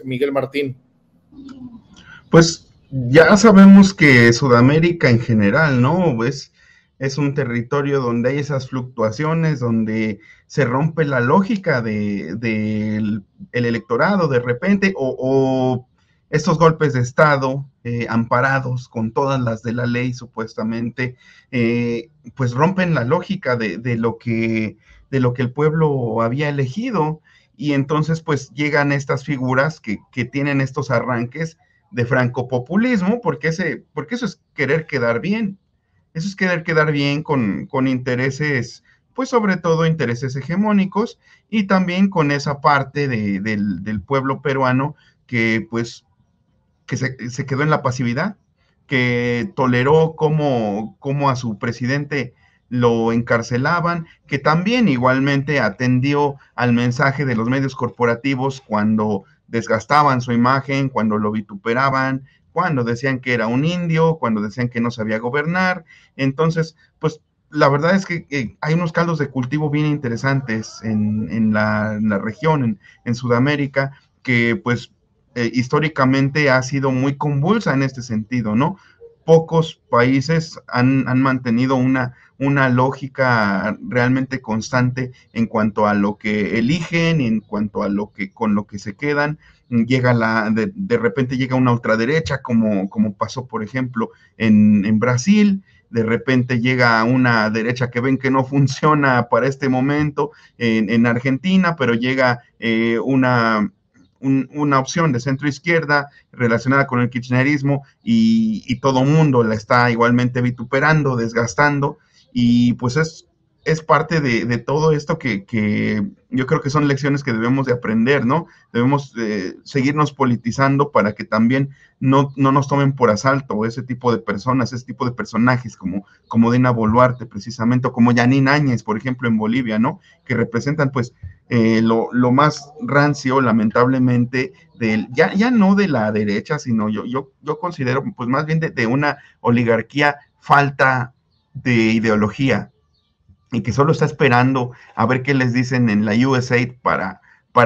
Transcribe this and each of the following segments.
Miguel Martín? Pues ya sabemos que Sudamérica en general, ¿no? Es un territorio donde hay esas fluctuaciones, donde se rompe la lógica del el electorado de repente, o estos golpes de Estado amparados con todas las de la ley supuestamente, pues rompen la lógica de lo que el pueblo había elegido. Y entonces pues llegan estas figuras que tienen estos arranques de francopopulismo, porque eso es querer quedar bien. Eso es querer quedar bien con intereses, pues sobre todo intereses hegemónicos, y también con esa parte del pueblo peruano que pues que se quedó en la pasividad, que toleró como a su presidente lo encarcelaban, que también igualmente atendió al mensaje de los medios corporativos cuando desgastaban su imagen, cuando lo vituperaban, cuando decían que era un indio, cuando decían que no sabía gobernar. Entonces, pues la verdad es que hay unos caldos de cultivo bien interesantes en la región, en Sudamérica, que pues históricamente ha sido muy convulsa en este sentido, ¿no? Pocos países han mantenido una lógica realmente constante en cuanto a lo que eligen, en cuanto a lo que con lo que se quedan. De repente llega una ultraderecha, como pasó, por ejemplo, en Brasil. De repente llega una derecha que ven que no funciona para este momento en Argentina, pero llega una opción de centro izquierda relacionada con el kirchnerismo y todo mundo la está igualmente vituperando, desgastando, y pues es parte de todo esto que yo creo que son lecciones que debemos de aprender, ¿no? Debemos seguirnos politizando para que también no nos tomen por asalto ese tipo de personas, ese tipo de personajes como Dina Boluarte precisamente, o como Yanine Áñez, por ejemplo, en Bolivia, ¿no? Que representan pues lo más rancio, lamentablemente, ya no de la derecha, sino yo considero pues más bien de una oligarquía falta de ideología, y que solo está esperando a ver qué les dicen en la USAID para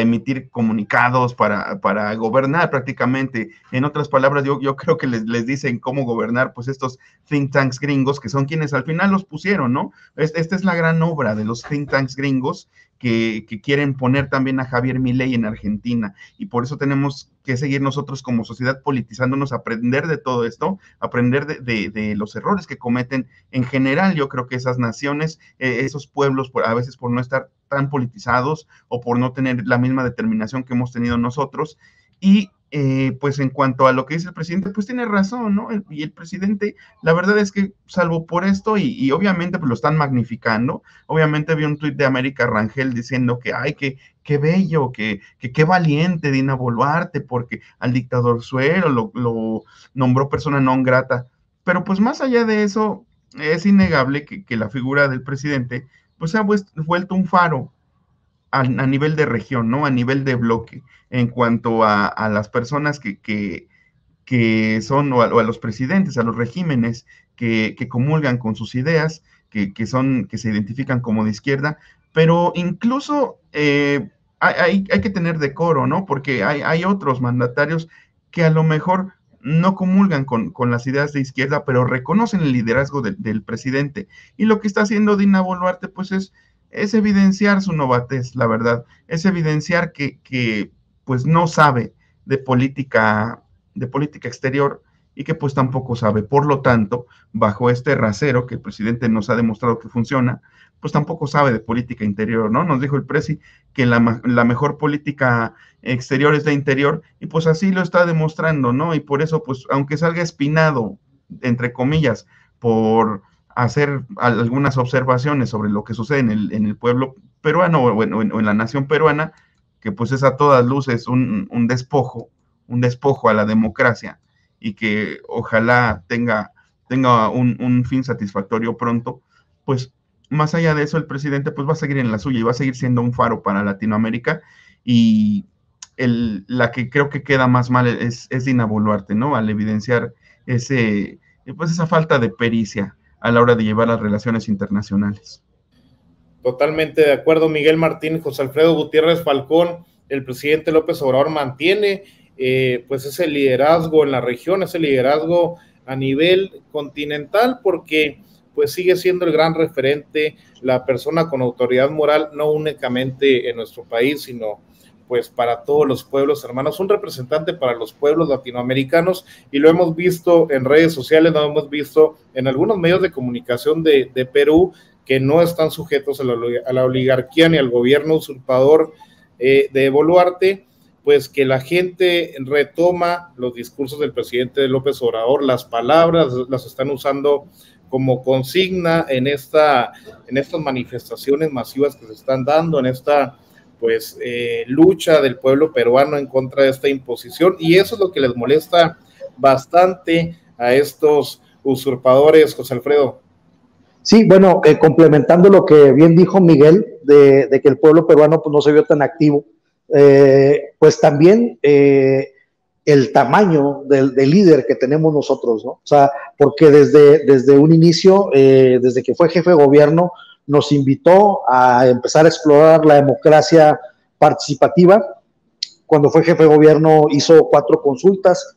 emitir comunicados, para gobernar prácticamente. En otras palabras, yo creo que les dicen cómo gobernar, pues estos think tanks gringos, que son quienes al final los pusieron, ¿no? Esta es la gran obra de los think tanks gringos que quieren poner también a Javier Milei en Argentina, y por eso tenemos que seguir nosotros como sociedad politizándonos, aprender de todo esto, aprender de los errores que cometen en general. Yo creo que esas naciones, esos pueblos, a veces por no estar tan politizados o por no tener la misma determinación que hemos tenido nosotros. Y pues en cuanto a lo que dice el presidente, pues tiene razón, ¿no? Y el presidente, la verdad es que salvo por esto, y obviamente pues lo están magnificando. Obviamente vi un tuit de América Rangel diciendo que, ay, qué bello, qué valiente Dina Boluarte, porque al dictador Suero lo nombró persona non grata. Pero pues más allá de eso, es innegable que la figura del presidente pues se ha vuelto un faro a nivel de región, ¿no? A nivel de bloque, en cuanto a las personas que son, o a los presidentes, a los regímenes que comulgan con sus ideas, que se identifican como de izquierda, pero incluso hay que tener decoro, ¿no? Porque hay otros mandatarios que a lo mejor no comulgan con las ideas de izquierda, pero reconocen el liderazgo del presidente. Y lo que está haciendo Dina Boluarte, pues es evidenciar su novatez, la verdad, es evidenciar que pues no sabe de política exterior, y que pues tampoco sabe. Por lo tanto, bajo este rasero que el presidente nos ha demostrado que funciona, pues tampoco sabe de política interior, ¿no? Nos dijo el presi que la mejor política exterior es la interior, y pues así lo está demostrando, ¿no? Y por eso, pues, aunque salga espinado, entre comillas, por hacer algunas observaciones sobre lo que sucede en el pueblo peruano, o en la nación peruana, que pues es a todas luces un despojo a la democracia, y que ojalá tenga un fin satisfactorio pronto. Pues más allá de eso, el presidente pues va a seguir en la suya y va a seguir siendo un faro para Latinoamérica, y la que creo que queda más mal es Dina Boluarte, ¿no? Al evidenciar pues esa falta de pericia a la hora de llevar las relaciones internacionales. Totalmente de acuerdo, Miguel Martín. José Alfredo Gutiérrez Falcón, el presidente López Obrador mantiene pues ese liderazgo en la región, ese liderazgo a nivel continental, porque pues sigue siendo el gran referente, la persona con autoridad moral, no únicamente en nuestro país, sino pues para todos los pueblos hermanos, un representante para los pueblos latinoamericanos, y lo hemos visto en redes sociales, lo hemos visto en algunos medios de comunicación de Perú, que no están sujetos a la oligarquía ni al gobierno usurpador de Boluarte, pues que la gente retoma los discursos del presidente López Obrador, las palabras las están usando como consigna en estas manifestaciones masivas que se están dando, en esta pues lucha del pueblo peruano en contra de esta imposición, y eso es lo que les molesta bastante a estos usurpadores, José Alfredo. Sí, bueno, complementando lo que bien dijo Miguel, de que el pueblo peruano pues, no se vio tan activo, pues también el tamaño del líder que tenemos nosotros, ¿no? O sea, porque desde un inicio, desde que fue jefe de gobierno, nos invitó a empezar a explorar la democracia participativa. Cuando fue jefe de gobierno hizo 4 consultas,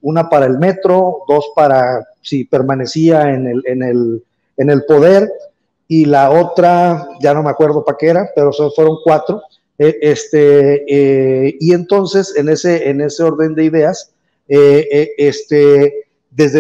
una para el metro, 2 para si permanecía en el poder, y la otra, ya no me acuerdo para qué era, pero fueron 4. Y entonces, en ese orden de ideas, desde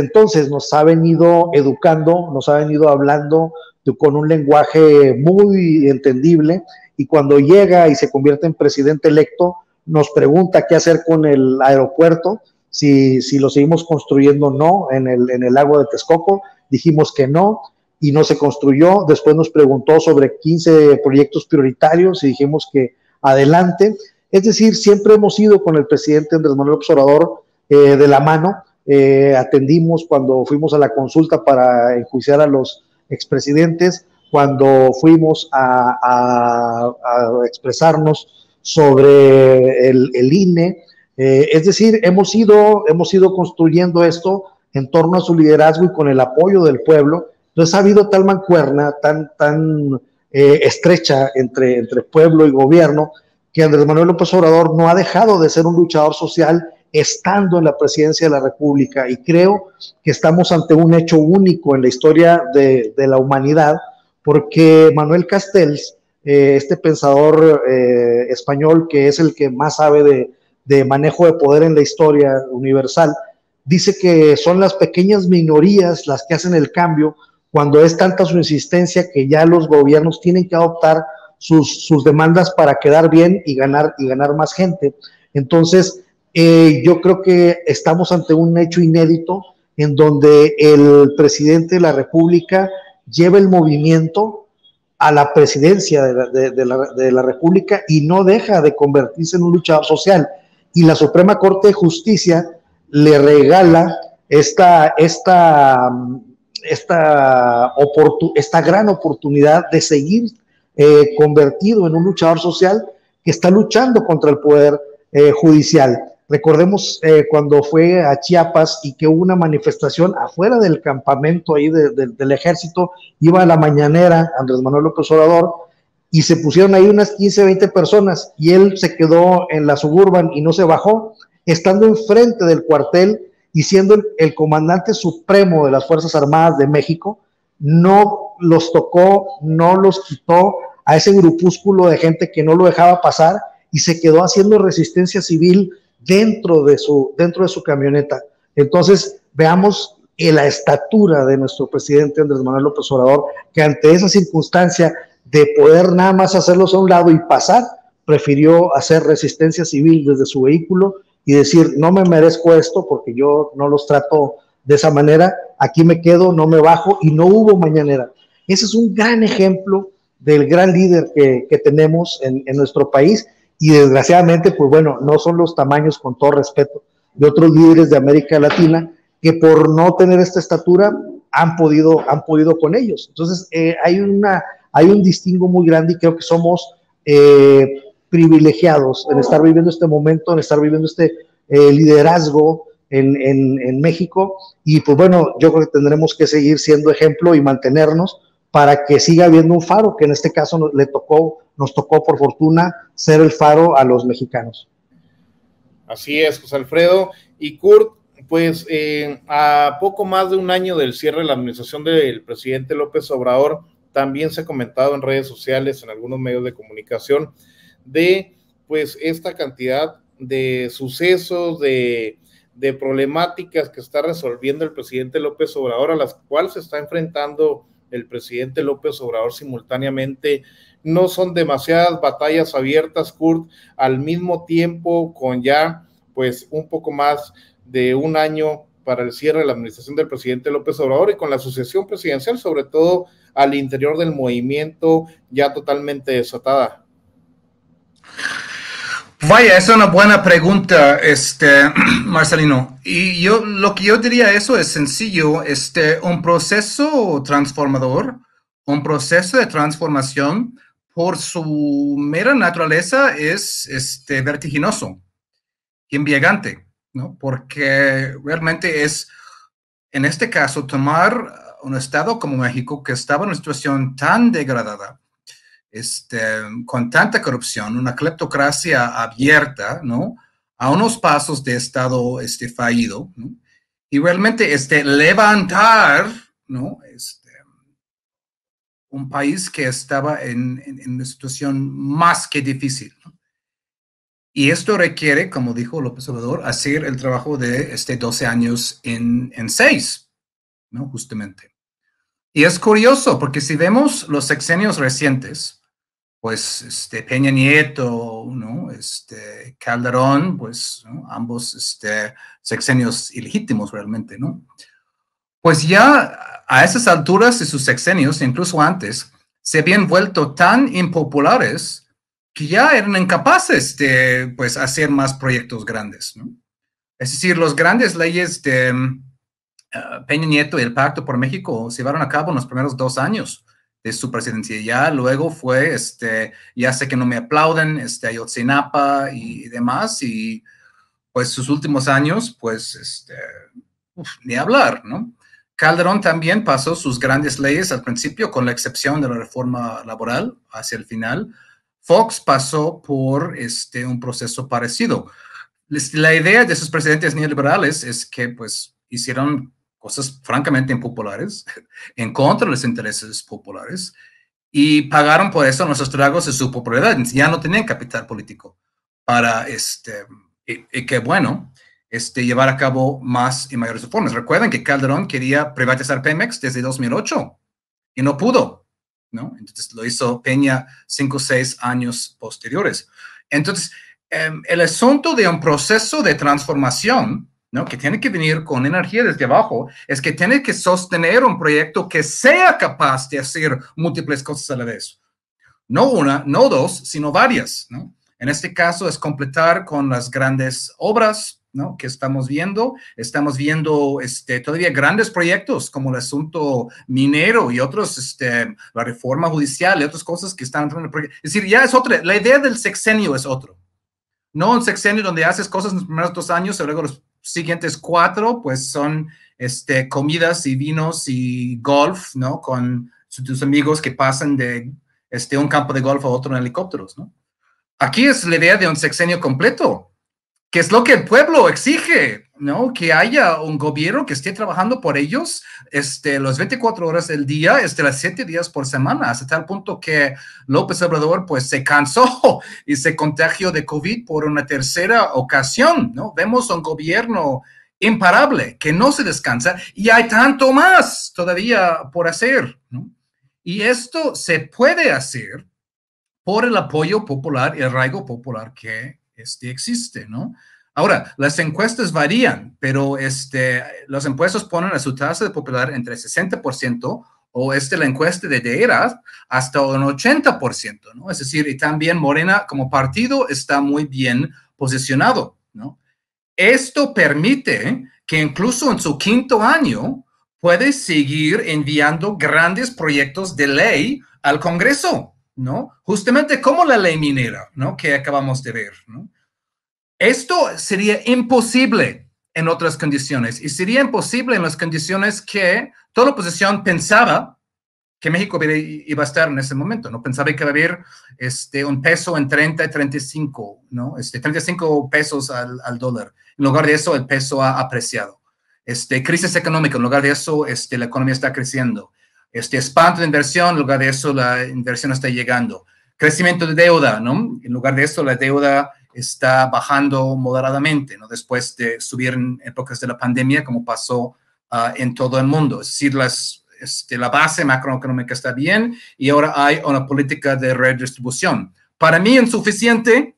entonces nos ha venido educando, nos ha venido hablando con un lenguaje muy entendible, y cuando llega y se convierte en presidente electo, nos pregunta qué hacer con el aeropuerto, si lo seguimos construyendo o no en el lago de Texcoco. Dijimos que no, y no se construyó. Después nos preguntó sobre 15 proyectos prioritarios y dijimos que adelante. Es decir, siempre hemos ido con el presidente Andrés Manuel López Obrador de la mano. Atendimos cuando fuimos a la consulta para enjuiciar a los expresidentes, cuando fuimos a expresarnos sobre el INE. Es decir, hemos ido construyendo esto en torno a su liderazgo y con el apoyo del pueblo. Entonces ha habido tal mancuerna, tan estrecha entre pueblo y gobierno, que Andrés Manuel López Obrador no ha dejado de ser un luchador social estando en la presidencia de la República, y creo que estamos ante un hecho único en la historia de la humanidad, porque Manuel Castells, este pensador español que es el que más sabe de manejo de poder en la historia universal, dice que son las pequeñas minorías las que hacen el cambio, cuando es tanta su insistencia que ya los gobiernos tienen que adoptar sus demandas para quedar bien y ganar más gente. Entonces, yo creo que estamos ante un hecho inédito en donde el presidente de la República lleva el movimiento a la presidencia de la República y no deja de convertirse en un luchador social. Y la Suprema Corte de Justicia le regala esta gran oportunidad de seguir convertido en un luchador social que está luchando contra el poder judicial. Recordemos cuando fue a Chiapas y que hubo una manifestación afuera del campamento ahí del ejército, iba a la mañanera Andrés Manuel López Obrador, y se pusieron ahí unas 15, 20 personas, y él se quedó en la Suburban y no se bajó, estando enfrente del cuartel y siendo el comandante supremo de las Fuerzas Armadas de México. No los tocó, no los quitó a ese grupúsculo de gente que no lo dejaba pasar, y se quedó haciendo resistencia civil dentro de su camioneta. Entonces, veamos la estatura de nuestro presidente Andrés Manuel López Obrador, que ante esa circunstancia de poder nada más hacerlos a un lado y pasar, prefirió hacer resistencia civil desde su vehículo y decir, no me merezco esto porque yo no los trato de esa manera, aquí me quedo, no me bajo, y no hubo mañanera. Ese es un gran ejemplo del gran líder que tenemos en nuestro país, y desgraciadamente, pues bueno, no son los tamaños, con todo respeto, de otros líderes de América Latina, que por no tener esta estatura han podido con ellos. Entonces, hay un distingo muy grande, y creo que somos privilegiados en estar viviendo este momento, en estar viviendo este liderazgo en México, y pues bueno, yo creo que tendremos que seguir siendo ejemplo y mantenernos para que siga habiendo un faro, que en este caso le tocó nos tocó por fortuna ser el faro a los mexicanos. Así es, José Alfredo. Y Kurt, pues a poco más de un año del cierre de la administración del presidente López Obrador, también se ha comentado en redes sociales, en algunos medios de comunicación, de pues esta cantidad de sucesos, de problemáticas que está resolviendo el presidente López Obrador, a las cuales se está enfrentando el presidente López Obrador simultáneamente. No son demasiadas batallas abiertas, Kurt, al mismo tiempo, con ya pues un poco más de un año para el cierre de la administración del presidente López Obrador y con la sucesión presidencial, sobre todo al interior del movimiento, ya totalmente desatada. Vaya, es una buena pregunta, Marcelino. Y lo que yo diría eso es sencillo, un proceso transformador, un proceso de transformación por su mera naturaleza es vertiginoso, embriagante, ¿no? Porque realmente es, en este caso, tomar un estado como México que estaba en una situación tan degradada, con tanta corrupción, una cleptocracia abierta, ¿no? A unos pasos de estado fallido, ¿no? Y realmente levantar, ¿no? Un país que estaba en una situación más que difícil, ¿no? Y esto requiere, como dijo López Obrador, hacer el trabajo de 12 años en 6, ¿no? Justamente. Y es curioso, porque si vemos los sexenios recientes, pues Peña Nieto, ¿no? Calderón, pues, ¿no? Ambos sexenios ilegítimos realmente, ¿no? Pues ya a esas alturas de sus sexenios, incluso antes, se habían vuelto tan impopulares que ya eran incapaces de, pues, hacer más proyectos grandes, ¿no? Es decir, las grandes leyes de Peña Nieto y el Pacto por México se llevaron a cabo en los primeros 2 años de su presidencia. Ya luego fue, ya sé que no me aplauden, Ayotzinapa y demás, y pues sus últimos años, pues, ni hablar, ¿no? Calderón también pasó sus grandes leyes al principio, con la excepción de la reforma laboral hacia el final. Fox pasó por un proceso parecido. La idea de esos presidentes neoliberales es que, pues, hicieron cosas francamente impopulares, en contra de los intereses populares, y pagaron por eso los estragos de su popularidad. Ya no tenían capital político para, y qué bueno, llevar a cabo más y mayores reformas. Recuerden que Calderón quería privatizar Pemex desde 2008 y no pudo, ¿no? Entonces lo hizo Peña 5 o 6 años posteriores. Entonces, el asunto de un proceso de transformación, ¿no? Que tiene que venir con energía desde abajo, es que tiene que sostener un proyecto que sea capaz de hacer múltiples cosas a la vez. No una, no dos, sino varias, ¿no? En este caso es completar con las grandes obras, ¿no? Que estamos viendo todavía grandes proyectos como el asunto minero y otros, la reforma judicial y otras cosas que están entrando en el proyecto. Es decir, ya es otra, la idea del sexenio es otro. No un sexenio donde haces cosas en los primeros 2 años y luego los siguientes 4, pues son comidas y vinos y golf, ¿no? Con tus amigos que pasan de un campo de golf a otro en helicópteros, ¿no? Aquí es la idea de un sexenio completo, que es lo que el pueblo exige, ¿no? Que haya un gobierno que esté trabajando por ellos las 24 horas del día, las 7 días por semana, hasta tal punto que López Obrador pues se cansó y se contagió de COVID por una tercera ocasión, ¿no? Vemos un gobierno imparable, que no se descansa, y hay tanto más todavía por hacer, ¿no? Y esto se puede hacer por el apoyo popular y el arraigo popular que existe, ¿no? Ahora, las encuestas varían, pero los impuestos ponen a su tasa de popularidad entre 60% o la encuesta de Deera hasta un 80%, ¿no? Es decir, y también Morena como partido está muy bien posicionado, ¿no? Esto permite que incluso en su 5º año puede seguir enviando grandes proyectos de ley al Congreso, ¿no? Justamente como la ley minera, ¿no? Que acabamos de ver, ¿no? Esto sería imposible en otras condiciones, y sería imposible en las condiciones que toda la oposición pensaba que México iba a estar en ese momento, ¿no? Pensaba que iba a haber un peso en 30 y 35, ¿no? 35 pesos al dólar. En lugar de eso, el peso ha apreciado. Crisis económica, en lugar de eso, la economía está creciendo. Espanto de inversión, en lugar de eso, la inversión está llegando. Crecimiento de deuda, ¿no? En lugar de eso, la deuda está bajando moderadamente, ¿no? Después de subir en épocas de la pandemia, como pasó en todo el mundo. Es decir, la base macroeconómica está bien y ahora hay una política de redistribución. Para mí insuficiente,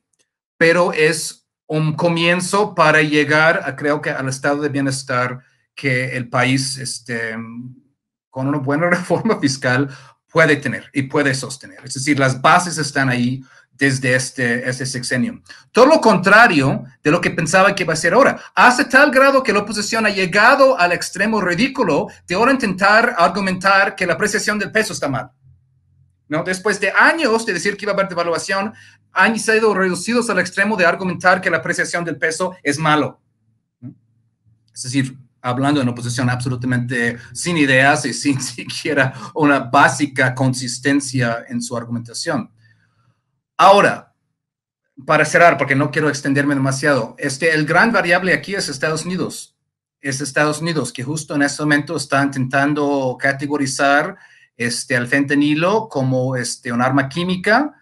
pero es un comienzo para llegar a, creo que, al estado de bienestar que el país, con una buena reforma fiscal, puede tener y puede sostener. Es decir, las bases están ahí desde este sexenio. Todo lo contrario de lo que pensaba que iba a ser ahora. Hasta tal grado que la oposición ha llegado al extremo ridículo de ahora intentar argumentar que la apreciación del peso está mal, ¿no? Después de años de decir que iba a haber devaluación, han sido reducidos al extremo de argumentar que la apreciación del peso es malo, ¿no? Es decir, hablando de una oposición absolutamente sin ideas y sin siquiera una básica consistencia en su argumentación. Ahora, para cerrar, porque no quiero extenderme demasiado, el gran variable aquí es Estados Unidos. Es Estados Unidos que justo en este momento está intentando categorizar al fentanilo como un arma química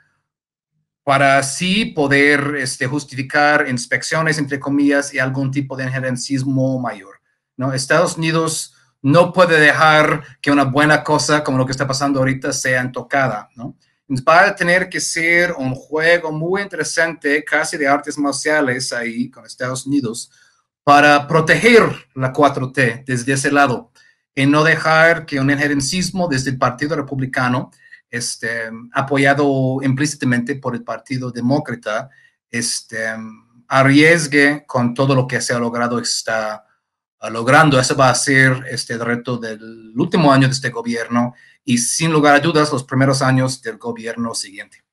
para así poder justificar inspecciones, entre comillas, y algún tipo de injerencismo mayor, ¿no? Estados Unidos no puede dejar que una buena cosa como lo que está pasando ahorita sea tocada, ¿no? Va a tener que ser un juego muy interesante, casi de artes marciales ahí con Estados Unidos, para proteger la 4T desde ese lado y no dejar que un injerencismo desde el Partido Republicano, apoyado implícitamente por el Partido Demócrata, arriesgue con todo lo que se ha logrado, está logrando. Ese va a ser el reto del último año de este gobierno y sin lugar a dudas los primeros años del gobierno siguiente.